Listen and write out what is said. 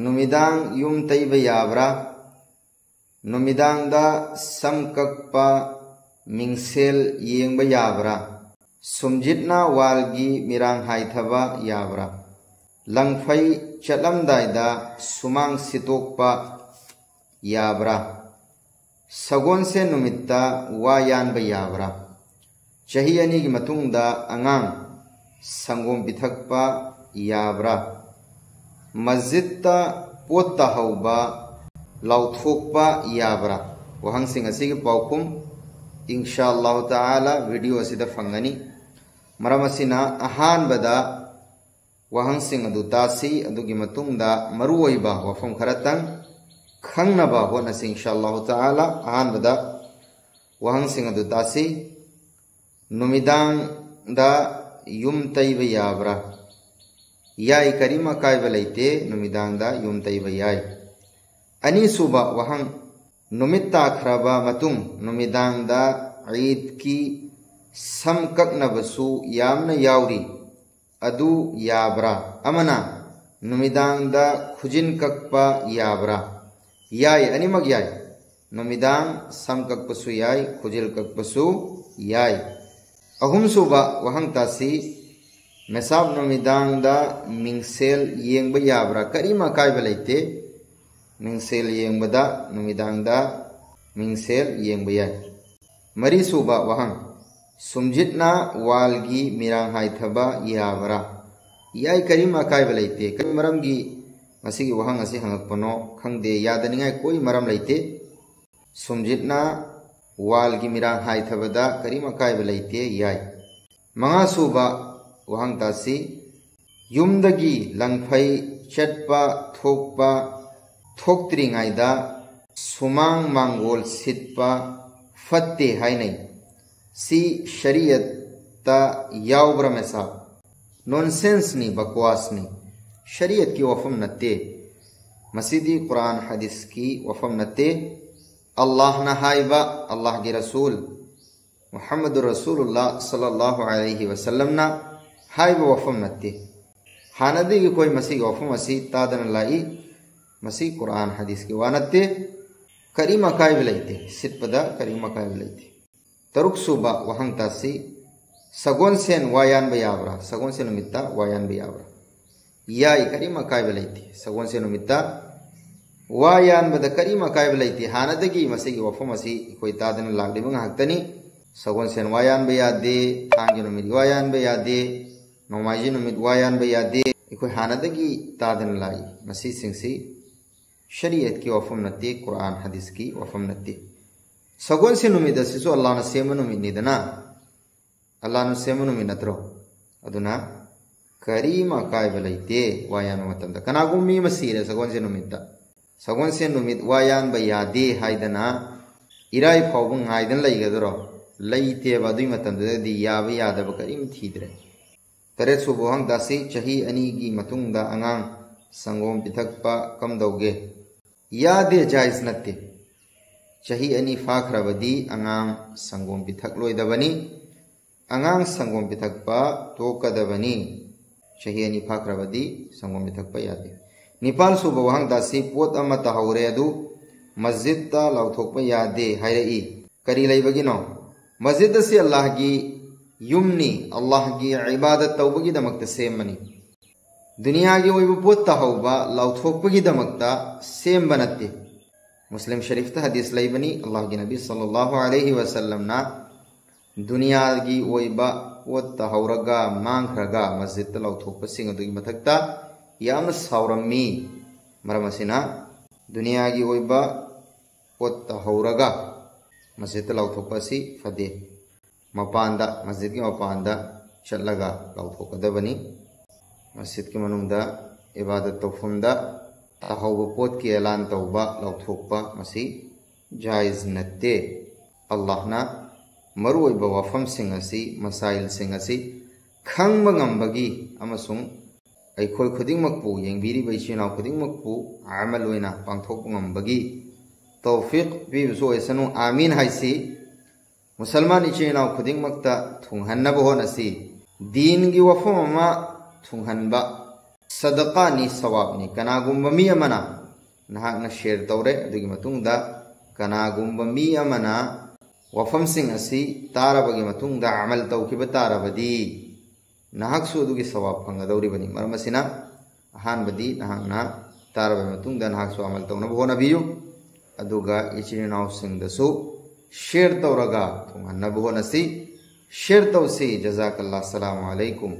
नुमिदांग yum lab याब्रा नुमिदांग दा सम कक्पा मिंगसेल येंब याब्रा सुमजितना वालगी मिरांग हाइथबा याब्रा लंगफई चलमदायदा सुमांग सितोकपा याब्रा सगोन से नुमित्ता वा यानब याब्रा चही अनी की मतुंगदा अंगांग संगोम पिथकपा याब्रा मस्जिदता पोता हौबा लाउथोकपा याब्रा वहंग सिंग असिगी पाउकुम इंशाअल्लाह ताला वीडियो असिदा फंगनी मरम असिना अहानबदा वहंग सिंग अदु तासी अदुगी मतुंगदा मरुओइबा वफम खरतंग खंगनबा होनसि इंशाअल्लाह ताला अहानबदा वहंग सिंग अदु तासी नुमिदांग दा युम तैब याब्रा याई करीमा कायबा लैते नुमिदांग दा युम तैब याई अनीसुबा वहंग नुमित ताखरबा मतुंग नुमिदांग दा ईद की समकक्नबसु यामना याउरी अदु याब्रा अमना नुमिदांग दा खुजिन कक्पा याब्रा याई अनिमग याई नुमिदांग समकक्पसु याई खुजिल कक्पसु याई अहुमसुबा वहंग तासी मेसाब नुमिदांग दा मिंगसेल येंब याब्रा करीमा कायबा लैते मिंगसेल येंबदा नुमिदांग दा मिंगसेल येंब याई मरीसुबा वहंग सुमजितना वालगी मिरांग हाइथबा याब्रा याई करीमा कायबा लैते कई मरमगी मसिगी वहंग असी हंगकपनो खंगदे यादनिंगाय कोई मरम लैते सुमजितना वालगी मिरांग हाइथबदा करीमा कायबा लैते याई मंगासुबा वहंग तासी युमदगी लंगफई चटपा थोकपा थोक्त्रिंगायदा सुमांग मांगोल सिटपा फत्ते हाइनै सी शरीयत ता यावब्रा मेसा नॉनसेंस नी बकवास नी शरीयत की वफम नत्ते मसीदी कुरान हदीस की वफम नत्ते अल्लाह न हाइबा अल्लाह के रसूल मुहम्मद रसूलुल्लाह सल्लल्लाहु अलैहि वसल्लम ना हाइबा वफम नत्ते हानदी की कोई मसीह वफम असी तादन लाई मसीह कुरान हदीस की वानत्ते करीमा कायब लैते सिटपदा करीमा कायब लैते तरुक सुबा वहंग तासी सगोन सेन वायान बयाब्रा सगोन से नुमित्ता वायान बयाब्रा याई करीमा कायब लैते सगोन से नुमित्ता वायान बद करीमा कायब लैते हानदगी मसीह वफम असी कोई तादन लागदे बंग हक्तनी सगोन सेन वायान बयादे थांगे नुमित वायान बयादे नोमाजी नुमित वायान बयादे कोई हानदगी तादन लाई मसीह सिंसी शरीयत की वफम नत्ते कुरान हदीस की वफम नत्ते सगोन से नुमित असिसु अल्लाह न सेम नुमित निदना अल्लाह न सेम नुमित नत्रो अदुना करीमा कायब लैते वायान मतंदा कनागुम मी मसीरे सगोन से नुमित वायान बयादे हाइदना इराई फावबुं हाइदन लैगदरो लैते बदुई मतंददी याबा यादब करीम थीद्रे तरेत सुबोहंग दासी चही अनी की मतुंगदा अंगांग संगोम पिथकपा कमदौगे यादे जायज नत्ते चही अनी फाखरबदी अंगांग संगोम पिथक लोइदबनी अंगांग संगोम पिथकपा तोकदबनी चही अनी फाखरबदी संगोम पिथकपा यादे निपाल सुबोहंग दासी पोत अमा तहौरे अदु मस्जिद ता लौथोकपा यादे हायरई करी लैबगिनो मस्जिद से अल्लाह की युमनी अल्लाह की इबादत तौबगी दमकता सेमनी दुनिया की ओइब पोत तहौबा लौथोकपगी दमकता सेम बनते मुस्लिम शरीफ ता हदीस लैबनी अल्लाह की नबी सल्लल्लाहु अलैहि वसल्लम ना दुनिया की ओइबा पोत तहौरगा मांगखरगा मस्जिद ता लौथोकपा सिंग अदुगी मथकता यामना सावरम्मी मरमसिना दुनिया की ओइबा पोत तहौरगा मस्जिद ता लौथोकपा सि फदे मपानदा मस्जिद की मपानदा चलगा लौथोकदबनी मस्जिद के मनुंगदा इबादत तौफुमदा तहौब पोत की ऐलान तौबा लौथोकपा मसी जायज नत्ते अल्लाह ना मरुओइबा वफम सिंग असी मसाइल सिंग असी खंगबा ngambagi amasung aikoi khudingmakpu yengbiriba ichinaw khudingmakpu amal oina pangthokpa ngambagi tawfiq bibuso esanu amin haisi मुसलमान इचेनाव खुदिंगमक्ता थुंगहन्नब होनसी दीन की वफम अमा थुंगहनबा सदका नि सवाब नि कनागुम्बा मी अमना नहाकना शेयर तौरे अदुगी मतुंगदा कनागुम्बा मी अमना वफमसिंग असि तारबगी मतुंगदा अमल तौखिबा तारबदी नहाकसु अदुगी सवाब फंगदौरिबनी मरमसिना अहानबदी नहाकना तारबा मतुंगदा नहाकसु अमल तौनबा होनबियु अदुगा इचिन इनाउसिंगदसु शेयर तौरगा थोंगहन्नबा होनसी शेयर तौसी जज़ाकल्लाह अस्सलामु अलैकुम।